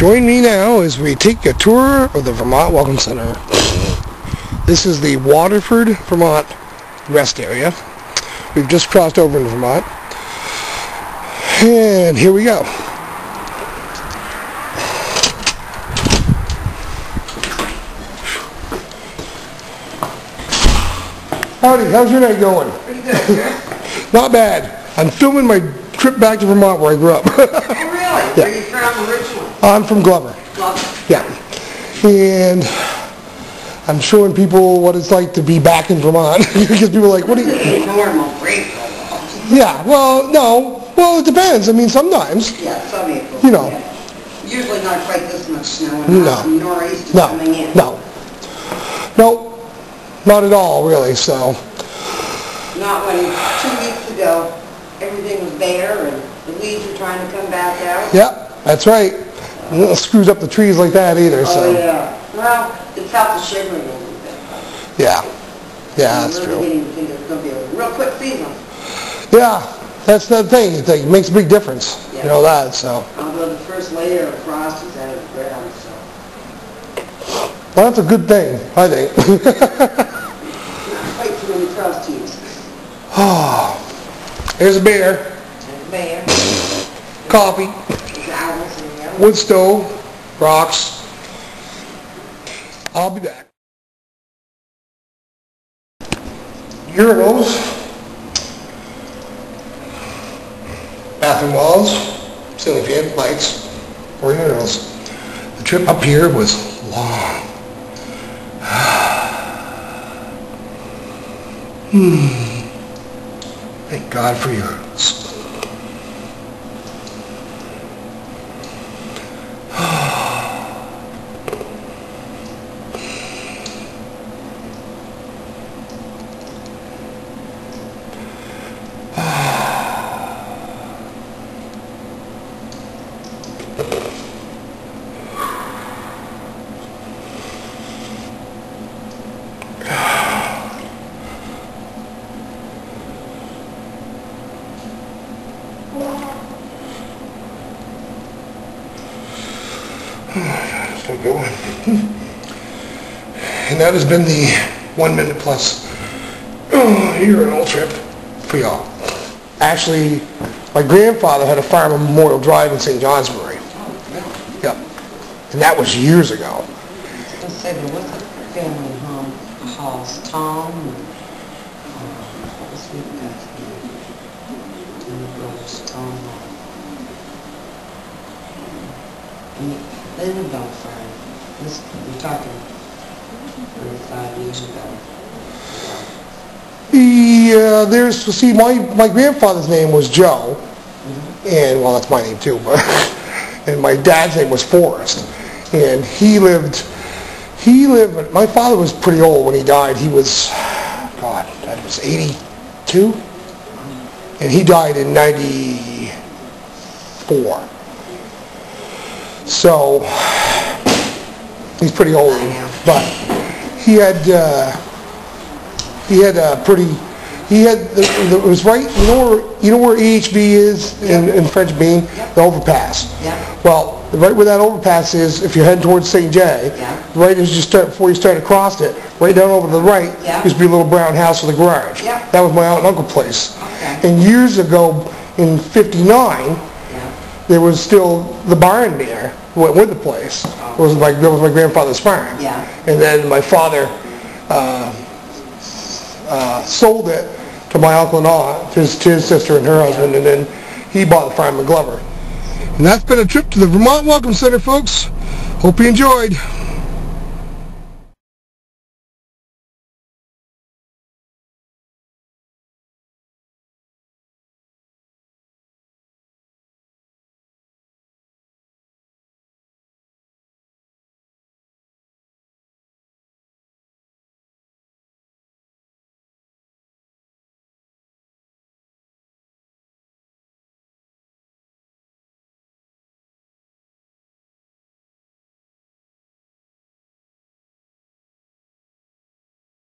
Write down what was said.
Join me now as we take a tour of the Vermont Welcome Center. This is the Waterford, Vermont rest area. We've just crossed over into Vermont. And here we go. Howdy, how's your night going? Pretty good, sir. Not bad. I'm filming my trip back to Vermont where I grew up. Oh, really? Yeah. Where are you from originally? I'm from Glover. Glover. Yeah. And I'm showing people what it's like to be back in Vermont. Because people are like, what do you... Normal, great. Yeah, well, no. Well, it depends. I mean, sometimes. Yeah, some April. You know. Yeah. Usually not quite this much snow and No. nor'easters No. coming in. No. No. Not at all, really, so... Not when 2 weeks ago everything was bare and the weeds were trying to come back out. Yep, that's right. It screws up the trees like that either, so... Oh, yeah. Well, it felt the shivering a little bit. Yeah. Yeah, that's I'm true. really beginning to think it's going to be a real quick season. Yeah, that's the thing. It makes a big difference. Yeah. You know that, so... Although the first layer of frost is out of the ground, so... Well, that's a good thing, I think. Not quite too many frost heaves. Oh, there's a bear, There's a bear. coffee, There's owls in there. wood stove, rocks. I'll be back. Urinals, bathroom walls, ceiling fan, lights, or urinals. The trip up here was long. Thank God for urinals. Still going. And that has been the 1 minute plus urinal trip for y'all. Actually, my grandfather had a farm on Memorial Drive in St. Johnsbury. Yep. And that was years ago. Let's say there was a family home, a house, Tom, and what was the other guy's name? Two brothers, Tom. And they lived on a farm. We're talking 35 years ago. Yeah, see, my grandfather's name was Joe, and, well, that's my name too, but, and my dad's name was Forrest, and he lived, my father was pretty old when he died. He was, God, that was 82, and he died in 94. So, he's pretty old, but it was right, you know where EHB is in French Bean? The overpass. Yeah. Well, right where that overpass is, if you're heading towards St. Jay, right as you start, before you start across it, right down over to the right, used to be a little brown house with a garage. Yeah. That was my aunt and uncle place. Okay. And years ago, in '59, there was still the barn there with the place. That was my grandfather's farm. Yeah. And then my father sold it to my uncle and aunt, his sister and her husband, and then he bought the farm in Glover. And that's been a trip to the Vermont Welcome Center, folks. Hope you enjoyed.